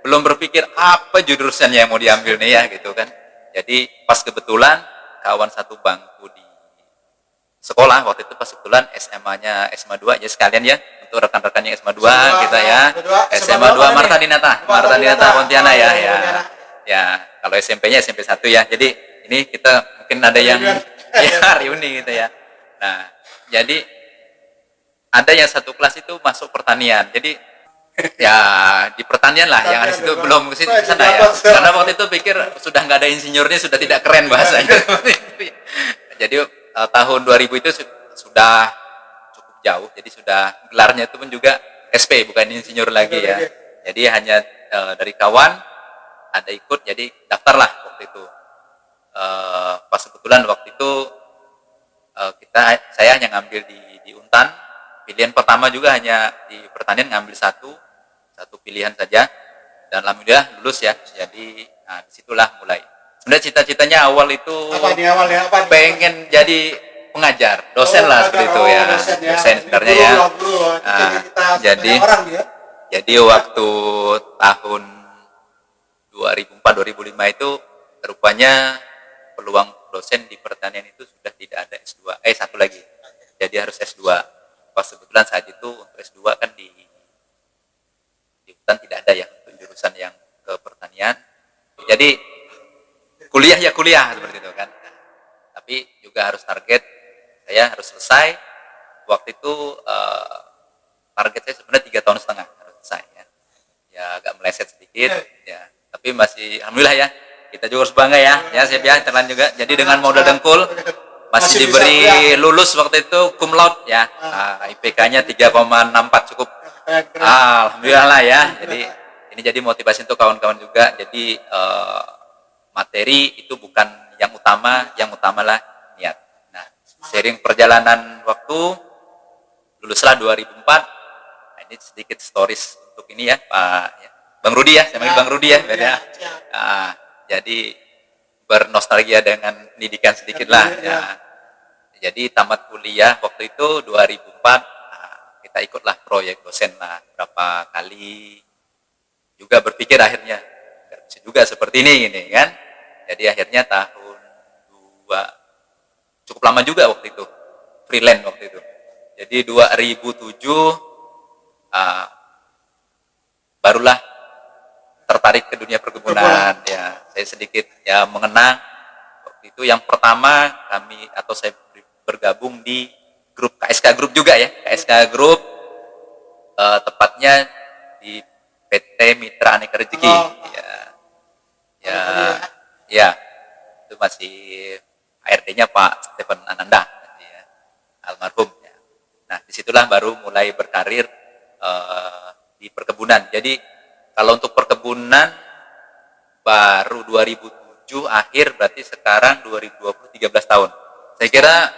Belum berpikir apa jurusannya yang mau diambil nih ya gitu kan. Jadi pas kebetulan kawan satu bangku di sekolah waktu itu pas kebetulan SMA-nya SMA 2 ya sekalian ya untuk rekan-rekannya SMA 2 kita ya. SMA 2 Marta Dinata Pontianak ya. Ya, kalau SMP-nya SMP 1 ya. Jadi ini kita mungkin ada yang ya reuni gitu ya. Nah, jadi ada yang satu kelas itu masuk pertanian. Jadi ya di pertanian lah yang di situ belum ke sana ya. Karena waktu itu pikir sudah nggak ada insinyurnya sudah tidak keren bahasanya. Jadi tahun 2000 itu sudah cukup jauh. Jadi sudah gelarnya itu pun juga SP bukan insinyur lagi ya. Jadi hanya dari kawan ada ikut jadi daftarlah waktu itu. Pas kebetulan waktu itu saya hanya ngambil di Untan. Pilihan pertama juga hanya di pertanian ngambil satu pilihan saja dan alhamdulillah lulus ya. Jadi disitulah mulai. Sebenarnya cita-citanya awal itu apa nih? pengen jadi pengajar, dosen lah seperti itu ya. Dosen sebenarnya ya. Jadi waktu tahun 2004-2005 itu rupanya peluang dosen di pertanian itu sudah tidak ada S2, satu lagi. Jadi harus S2. Pas kebetulan saat itu untuk S2 kan di hutan tidak ada ya untuk jurusan yang ke pertanian. Jadi kuliah ya kuliah seperti itu kan. Tapi juga harus target, saya harus selesai. Waktu itu target saya sebenarnya 3,5 tahun harus selesai ya. Ya agak meleset sedikit ya. Tapi masih alhamdulillah ya. Kita juga harus bangga ya. Ya siap ya, telan juga. Jadi dengan modal dengkul masih diberi lulus waktu itu cum laude ya. IPK-nya 3,64 cukup. Alhamdulillah lah ya. Jadi ini jadi motivasi untuk kawan-kawan juga. Jadi materi itu bukan yang utamalah niat. Nah, seiring perjalanan waktu luluslah 2004. Nah, ini sedikit stories untuk ini ya, Pak ya. Bang Rudi ya, saya panggil Bang Rudi ya, beda. Jadi bernostalgia dengan pendidikan sedikit lah ya. Jadi tamat kuliah waktu itu 2004, kita ikutlah proyek dosen lah berapa kali. Juga berpikir akhirnya nggak bisa juga seperti ini kan. Jadi akhirnya tahun 2 cukup lama juga waktu itu freelance waktu itu. Jadi 2007 barulah tertarik ke dunia perkebunan ya. Saya sedikit ya mengenang waktu itu yang pertama saya bergabung di grup KSK Group juga ya. KSK Group tepatnya di PT Mitra Aneka Rezeki ya itu masih ARD-nya Pak Stephen Ananda ya, almarhum ya. Nah disitulah baru mulai berkarir di perkebunan. Jadi kalau untuk perkebunan baru 2007 akhir, berarti sekarang 2020 13 tahun. Saya kira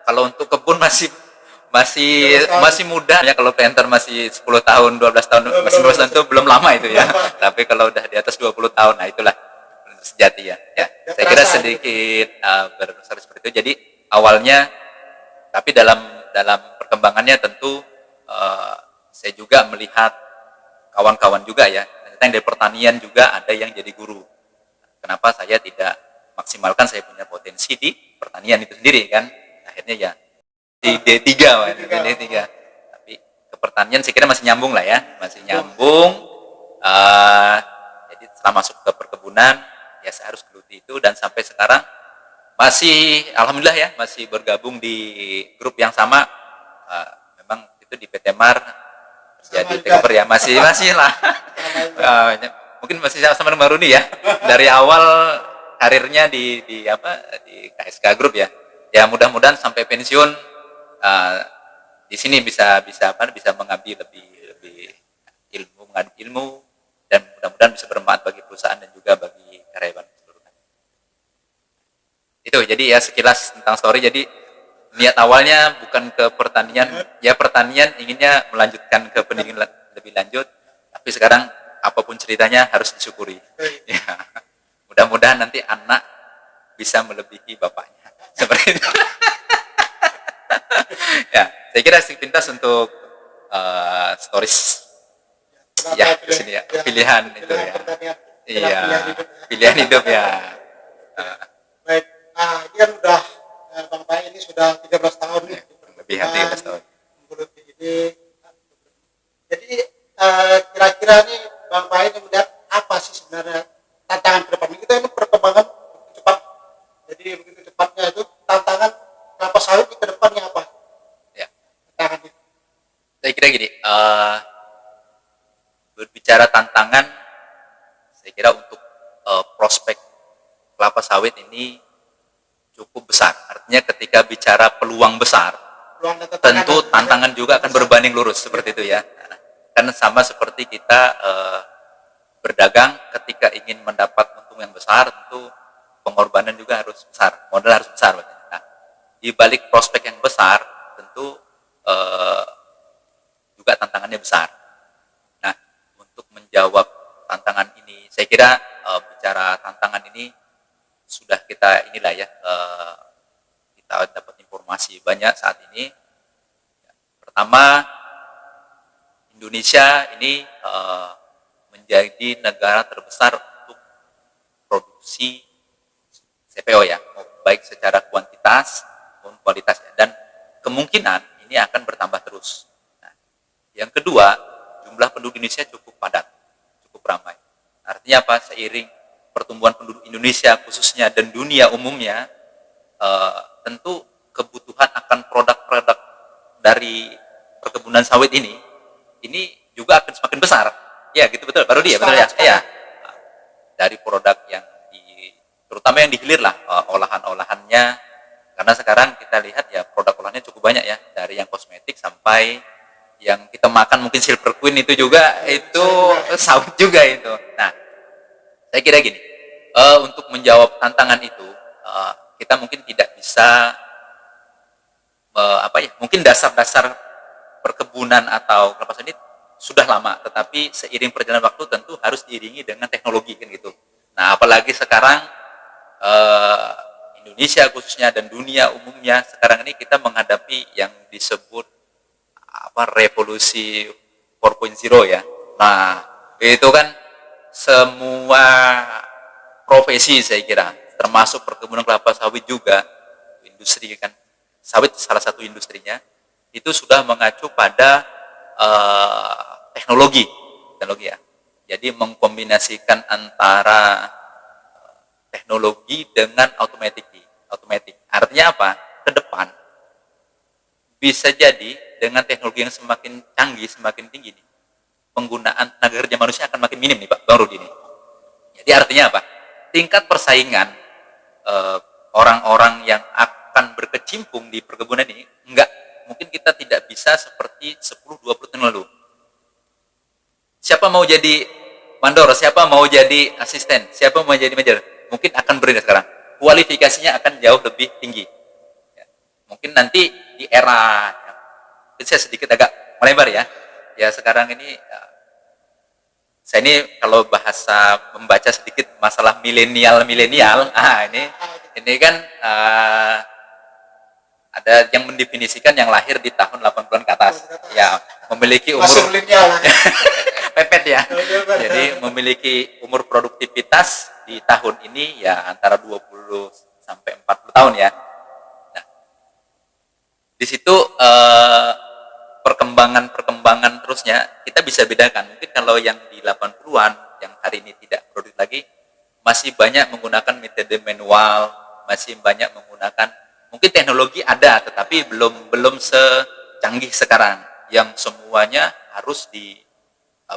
kalau untuk kebun masih muda ya. Kalau planter masih 10 tahun, 12 tahun, masih 12 tahun itu belum lama itu ya. Tapi kalau udah di atas 20 tahun, nah itulah sejati ya. Saya kira sedikit berbesar seperti itu. Jadi awalnya, tapi dalam perkembangannya tentu saya juga melihat kawan-kawan juga ya, yang dari pertanian juga ada yang jadi guru. Kenapa saya tidak maksimalkan saya punya potensi di pertanian itu sendiri kan? Akhirnya ya di D3 tapi ke pertanian saya kira masih nyambung lah ya, masih nyambung. Jadi setelah masuk ke perkebunan ya saya harus geluti itu, dan sampai sekarang masih alhamdulillah ya masih bergabung di grup yang sama. Memang itu di PT Mar jadi takeover ya, masih lah. Mungkin masih sama dengan Rudi ya. Dari awal karirnya di KSK Group ya. Ya mudah-mudahan sampai pensiun di sini bisa mengambil lebih ilmu dan mudah-mudahan bisa bermanfaat bagi perusahaan dan juga bagi karyawan seluruhnya. Itu jadi ya sekilas tentang story. Jadi niat awalnya bukan ke pertanian, ya pertanian inginnya melanjutkan ke pendidikan lebih lanjut, tapi sekarang apapun ceritanya harus disyukuri. Ya, mudah-mudahan nanti anak bisa melebihi bapaknya. Seperti itu. Ya, saya kira sepintas untuk stories ya di sini ya, pilihan itu ya. Iya, pilihan hidup ya. Baik, ini kan udah Bang Pai ini sudah 13 tahun nih. Lebih 13 tahun. Menggeluti ini. Jadi kira-kira nih Bang Pai ini melihat apa sih sebenarnya tantangan ke depan? Kita ini perkembangan begitu cepat. Jadi begitu cepatnya itu tantangan kelapa sawit di ke depannya apa? Ya. Tantangannya. Saya kira gini, berbicara tantangan, saya kira untuk prospek kelapa sawit ini cukup besar. Artinya ketika bicara peluang besar, tentu tantangan juga akan berbanding lurus seperti itu ya. Kan sama seperti kita berdagang, ketika ingin mendapat untung yang besar, tentu pengorbanan juga harus besar, modal harus besar. Nah, di balik prospek yang besar, tentu juga tantangannya besar. Nah, untuk menjawab tantangan ini, saya kira bicara tantangan ini sudah kita kita dapat informasi masih banyak saat ini. Pertama, Indonesia ini menjadi negara terbesar untuk produksi CPO ya, baik secara kuantitas maupun kualitas ya. Dan kemungkinan ini akan bertambah terus. Nah, yang kedua, jumlah penduduk Indonesia cukup padat, cukup ramai. Artinya apa? Seiring pertumbuhan penduduk Indonesia khususnya dan dunia umumnya, tentu kebutuhan akan produk-produk dari perkebunan sawit ini juga akan semakin besar. Ya, gitu betul, Pak Rudi ya, betul ya. Ya. Dari produk yang terutama yang di hilir lah, olahan-olahannya, karena sekarang kita lihat ya produk olahannya cukup banyak ya, dari yang kosmetik sampai yang kita makan mungkin silver queen itu juga itu sawit juga itu. Nah, saya kira gini, untuk menjawab tantangan itu, kita mungkin tidak bisa mungkin dasar-dasar perkebunan atau kelapa sawit sudah lama, tetapi seiring perjalanan waktu tentu harus diiringi dengan teknologi kan gitu. Nah, apalagi sekarang Indonesia khususnya dan dunia umumnya sekarang ini kita menghadapi yang disebut revolusi 4.0 ya. Nah, itu kan semua profesi saya kira, termasuk perkebunan kelapa sawit juga, industri kan, sawit salah satu industrinya, itu sudah mengacu pada teknologi ya. Jadi mengkombinasikan antara teknologi dengan otomatik. Artinya apa? Ke depan bisa jadi dengan teknologi yang semakin canggih, semakin tinggi nih, penggunaan tenaga kerja manusia akan makin minim nih Pak Bang Rudi nih. Jadi artinya apa? Tingkat persaingan orang-orang yang akan berkecimpung di perkebunan ini mungkin kita tidak bisa seperti 10-20 tahun lalu. Siapa mau jadi mandor, siapa mau jadi asisten, siapa mau jadi manajer, mungkin akan berbeda sekarang. Kualifikasinya akan jauh lebih tinggi. Ya. Mungkin nanti di era, saya sedikit agak melebar ya. Ya sekarang ini, saya ini kalau bahasa membaca sedikit masalah milenial, ini kan ada yang mendefinisikan yang lahir di tahun 80-an ke atas. Ya, memiliki umur pepet ya. Jadi memiliki umur produktivitas di tahun ini ya antara 20 sampai 40 tahun ya. Nah, di situ perkembangan terusnya kita bisa bedakan. Mungkin kalau yang di 80-an yang hari ini tidak produktif lagi masih banyak menggunakan metode manual, masih banyak menggunakan mungkin teknologi ada tetapi belum secanggih sekarang yang semuanya harus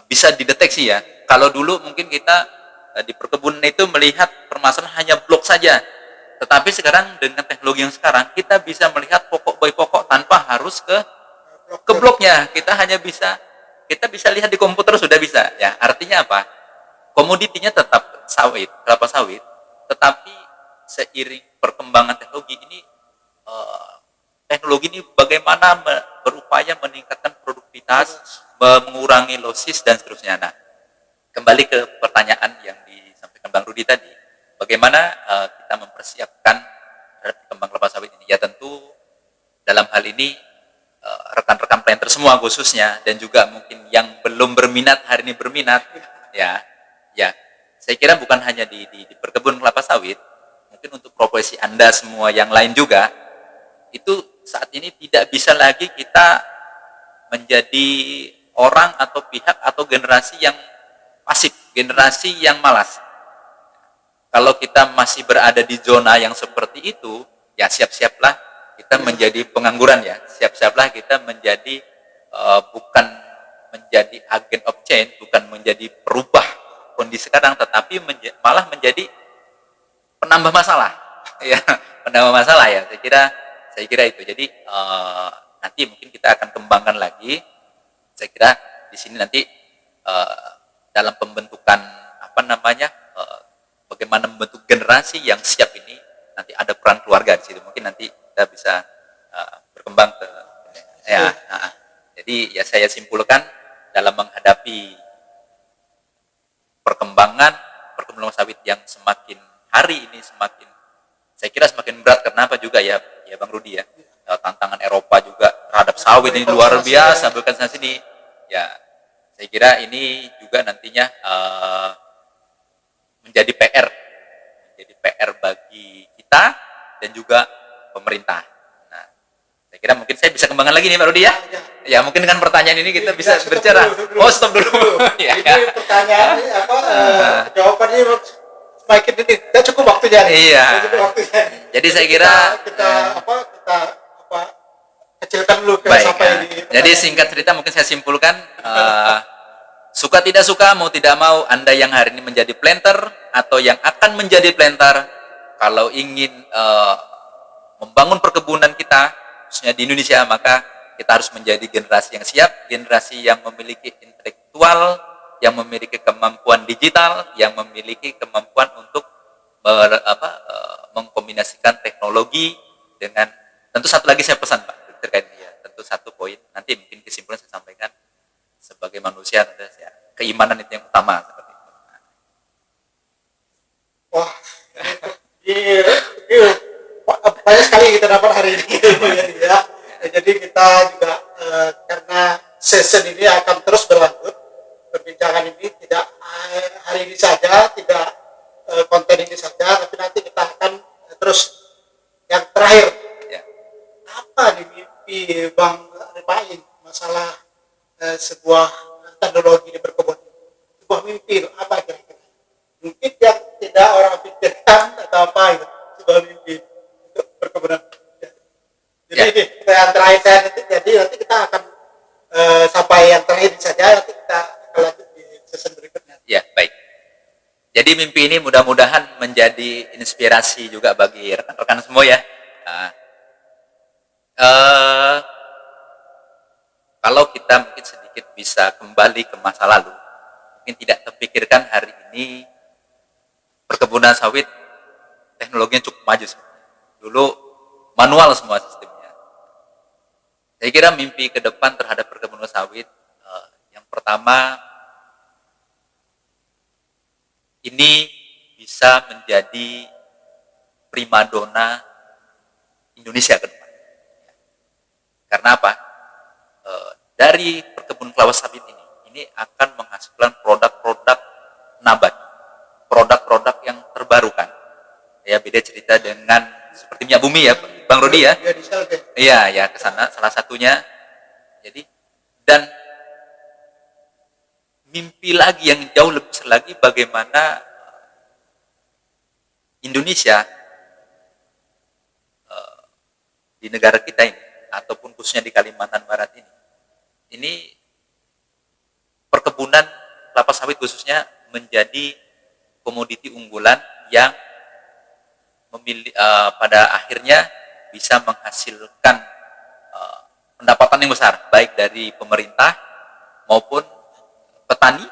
bisa dideteksi ya. Kalau dulu mungkin kita di perkebunan itu melihat permasalahan hanya blok saja. Tetapi sekarang dengan teknologi yang sekarang kita bisa melihat pokok by pokok tanpa harus ke bloknya. Kita bisa lihat di komputer sudah bisa ya. Artinya apa? Komoditinya tetap sawit, kelapa sawit, tetapi seiring perkembangan teknologi ini bagaimana berupaya meningkatkan produktivitas, mengurangi losis dan seterusnya. Nah, kembali ke pertanyaan yang disampaikan Bang Rudi tadi, bagaimana kita mempersiapkan terhadap kembang kelapa sawit ini? Ya tentu dalam hal ini rekan-rekan planter semua khususnya dan juga mungkin yang belum berminat hari ini berminat ya saya kira bukan hanya di perkebunan kelapa sawit, mungkin untuk profesi Anda semua yang lain juga itu saat ini tidak bisa lagi kita menjadi orang atau pihak atau generasi yang pasif, generasi yang malas. Kalau kita masih berada di zona yang seperti itu, ya siap-siaplah kita menjadi pengangguran ya. Siap-siaplah kita menjadi bukan menjadi agen of change, bukan menjadi perubah kondisi sekarang, tetapi malah menjadi penambah masalah. Ya, penambah masalah ya. Saya kira itu. Jadi nanti mungkin kita akan kembangkan lagi. Saya kira di sini nanti dalam pembentukan bagaimana membentuk generasi yang siap ini, nanti ada peran keluarga di situ. Mungkin nanti kita bisa berkembang ke ya. Jadi ya saya simpulkan dalam menghadapi perkembangan sawit yang semakin hari ini semakin saya kira semakin berat. Kenapa juga ya, ya Bang Rudi ya, tantangan Eropa juga terhadap sawit ini luar biasa, bukan saja sini. Ya, saya kira ini juga nantinya menjadi PR bagi kita dan juga pemerintah. Nah, saya kira mungkin saya bisa kembangkan lagi nih Pak Rudi ya. Ya mungkin dengan pertanyaan ini kita bisa berbicara. Oh, stop dulu. Ya. Ini pertanyaan jawabannya semakin ini. Tidak cukup waktunya. Iya. Cukup waktunya. Jadi saya kira kita kecilkan dulu baik, sampai ya. Jadi singkat cerita mungkin saya simpulkan, suka tidak suka, mau tidak mau, Anda yang hari ini menjadi planter atau yang akan menjadi planter, kalau ingin membangun perkebunan kita khususnya di Indonesia, maka kita harus menjadi generasi yang siap, generasi yang memiliki intelektual, yang memiliki kemampuan digital, yang memiliki kemampuan untuk mengkombinasikan teknologi dengan, tentu satu lagi saya pesan Pak terkait dia, tentu satu poin nanti mungkin kesimpulan saya sampaikan, sebagai manusia ya, keimanan itu yang utama seperti itu. Wah, ini banyak sekali kita dapat hari ini ya. Jadi kita juga karena session ini akan terus berlanjut, perbincangan ini tidak hari ini saja, tidak konten ini saja, tapi nanti kita akan terus. Yang terakhir, Ya. apa nih mimpi Bang Rifai masalah sebuah teknologi di berkebun? Sebuah mimpi apa kira-kira? Mungkin yang tidak orang pikirkan atau apa itu, sebuah mimpi untuk perkebunan. Jadi ini yang terakhir saya nanti kita akan sampai yang terakhir saja, nanti kita akan lanjut di season berikutnya. Ya, baik. Jadi mimpi ini mudah-mudahan menjadi inspirasi juga bagi rekan-rekan semua ya. Kalau kita mungkin sedikit bisa kembali ke masa lalu, mungkin tidak terpikirkan hari ini perkebunan sawit teknologinya cukup maju. Dulu manual semua sistemnya. Saya kira mimpi ke depan terhadap perkebunan sawit, yang pertama, ini bisa menjadi primadona Indonesia ke depan. Karena apa? Dari perkebunan kelapa sawit ini akan menghasilkan produk-produk nabati, produk-produk yang terbarukan. Ya, beda cerita dengan seperti minyak bumi ya, Bang Rudi ya. Iya, ya ke sana salah satunya. Jadi dan mimpi lagi yang jauh lebih besar lagi, bagaimana Indonesia di negara kita ini, ataupun khususnya di Kalimantan Barat ini perkebunan kelapa sawit khususnya menjadi komoditi unggulan yang pada akhirnya bisa menghasilkan pendapatan yang besar, baik dari pemerintah maupun petani,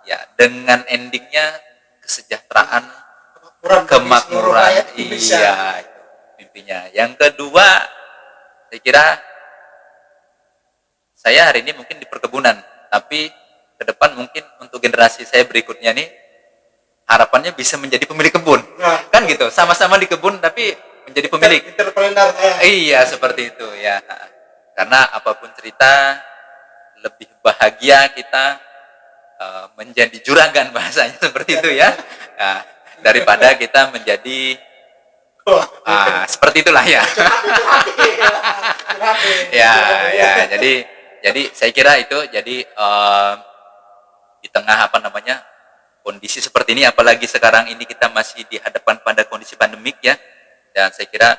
ya, dengan endingnya kesejahteraan, kemakmuran. Iya, itu mimpinya. Yang kedua, saya kira saya hari ini mungkin di perkebunan, tapi ke depan mungkin untuk generasi saya berikutnya nih, harapannya bisa menjadi pemilik kebun. Nah, Kan gitu, sama-sama di kebun tapi menjadi pemilik. Entrepreneur. Iya, seperti itu ya. Karena apapun cerita, lebih bahagia kita menjadi juragan, bahasanya seperti itu ya. Nah, daripada kita menjadi seperti itulah ya. Ya, jadi saya kira itu, jadi di tengah kondisi seperti ini, apalagi sekarang ini kita masih dihadapkan pada kondisi pandemik ya, dan saya kira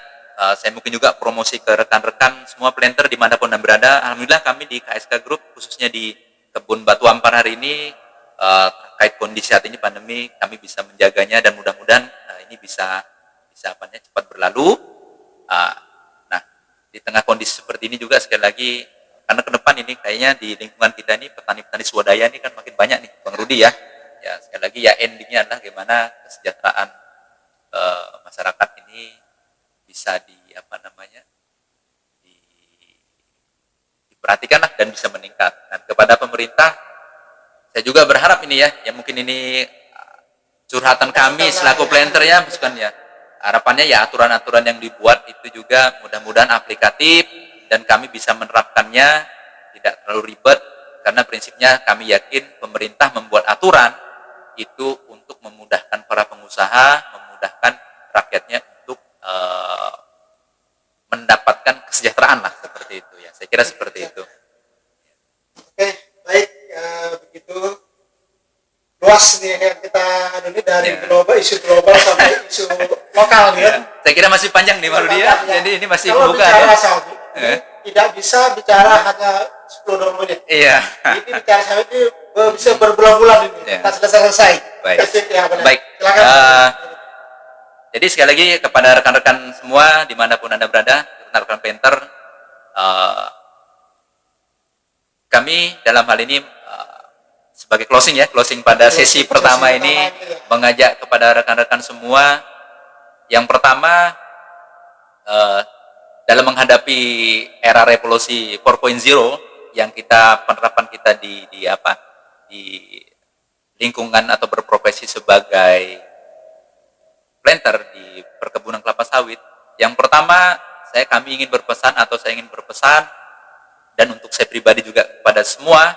saya mungkin juga promosi ke rekan-rekan semua planter dimanapun Anda berada. Alhamdulillah kami di KSK Group, khususnya di Kebun Batu Ampar hari ini, terkait kondisi saat ini pandemi, kami bisa menjaganya dan mudah-mudahan ini bisa cepat berlalu. Nah, di tengah kondisi seperti ini juga sekali lagi, karena ke depan ini kayaknya di lingkungan kita ini petani-petani swadaya ini kan makin banyak nih, Bang Rudi ya. Ya, sekali lagi ya, endingnya adalah bagaimana kesejahteraan masyarakat ini bisa diperhatikan lah dan bisa meningkat. Dan kepada pemerintah, saya juga berharap ini ya, mungkin ini curhatan kami selaku planter ya, masukan ya. harapannya ya aturan-aturan yang dibuat itu juga mudah-mudahan aplikatif dan kami bisa menerapkannya tidak terlalu ribet, karena prinsipnya kami yakin pemerintah membuat aturan itu untuk memudahkan para pengusaha, memudahkan rakyatnya untuk mendapatkan kesejahteraan lah, seperti itu ya. Saya kira seperti itu. Oke, baik, begitu luas nih yang kita ini dari global, isu global sampai isu lokal gitu. Saya kira masih panjang nih Pak Rudi ya. Jadi ini masih kalau buka bicara ya. sawit, tidak bisa bicara hanya 10-20 menit. Iya. Ini bicara sawit ini bisa berbulan-bulan ini. Kita selesai. Baik. Ya, Baik. Silakan. Jadi sekali lagi kepada rekan-rekan semua dimanapun Anda berada, rekan-rekan painter, kami dalam hal ini sebagai closing pada sesi pertama ini mengajak kepada rekan-rekan semua, yang pertama dalam menghadapi era revolusi 4.0 yang penerapan kita di lingkungan atau berprofesi sebagai planter di perkebunan kelapa sawit. Yang pertama kami ingin berpesan dan untuk saya pribadi juga kepada semua,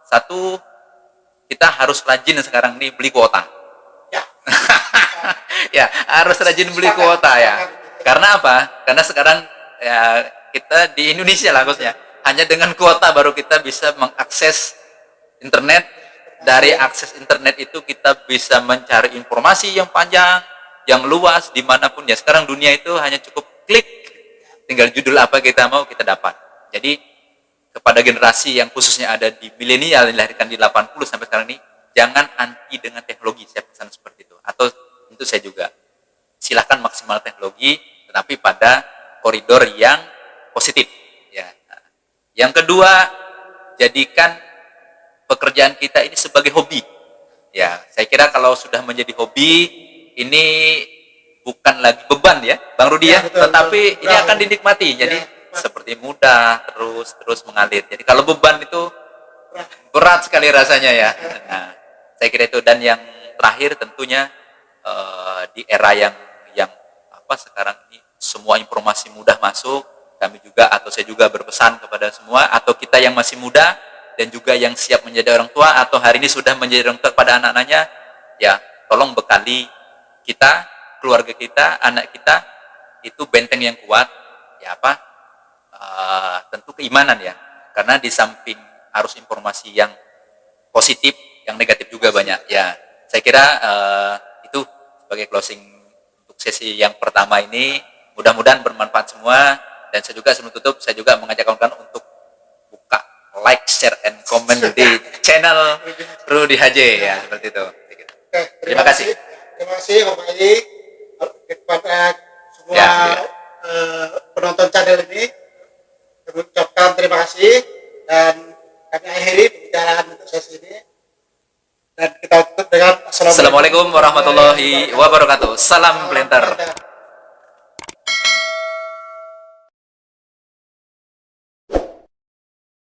satu, kita harus rajin sekarang nih beli kuota. Ya. Ya, harus rajin beli kuota ya. Karena apa? Karena sekarang ya kita di Indonesia lah khususnya, hanya dengan kuota baru kita bisa mengakses internet. Dari akses internet itu kita bisa mencari informasi yang panjang, yang luas, dimanapun ya. Sekarang dunia itu hanya cukup klik, tinggal judul apa kita mau kita dapat. Jadi kepada generasi yang khususnya ada di milenial yang dilahirkan di 80 sampai sekarang ini, jangan anti dengan teknologi, saya pesan seperti itu. Atau untuk saya juga, silahkan maksimal teknologi, tetapi pada koridor yang positif. Ya. Yang kedua, jadikan pekerjaan kita ini sebagai hobi. Ya, saya kira kalau sudah menjadi hobi, ini bukan lagi beban ya, Bang Rudi ya, betul, tetapi betul. ini akan dinikmati. Jadi seperti mudah terus mengalir. Jadi kalau beban itu berat sekali rasanya ya. Nah, saya kira itu. Dan yang terakhir tentunya di era yang sekarang ini semua informasi mudah masuk. Kami juga atau saya juga berpesan kepada semua, atau kita yang masih muda dan juga yang siap menjadi orang tua atau hari ini sudah menjadi orang tua kepada anak-anaknya, ya tolong bekali kita, keluarga kita, anak kita itu benteng yang kuat. Ya tentu keimanan ya, karena di samping arus informasi yang positif, yang negatif juga banyak ya. Saya kira itu sebagai closing untuk sesi yang pertama ini, mudah-mudahan bermanfaat semua. Dan saya juga sebelum tutup, saya juga mengajak kawan-kawan untuk buka like, share, and comment di channel Rudi HJ ya, seperti itu. Terima kasih. Terima kasih Bapak Haji kepada semua Ya. penonton channel ini. Kami ucapkan terima kasih dan kami akhiri pembicaraan untuk sesi ini. Dan kita tutup dengan Assalamualaikum warahmatullahi wabarakatuh. Salam planter.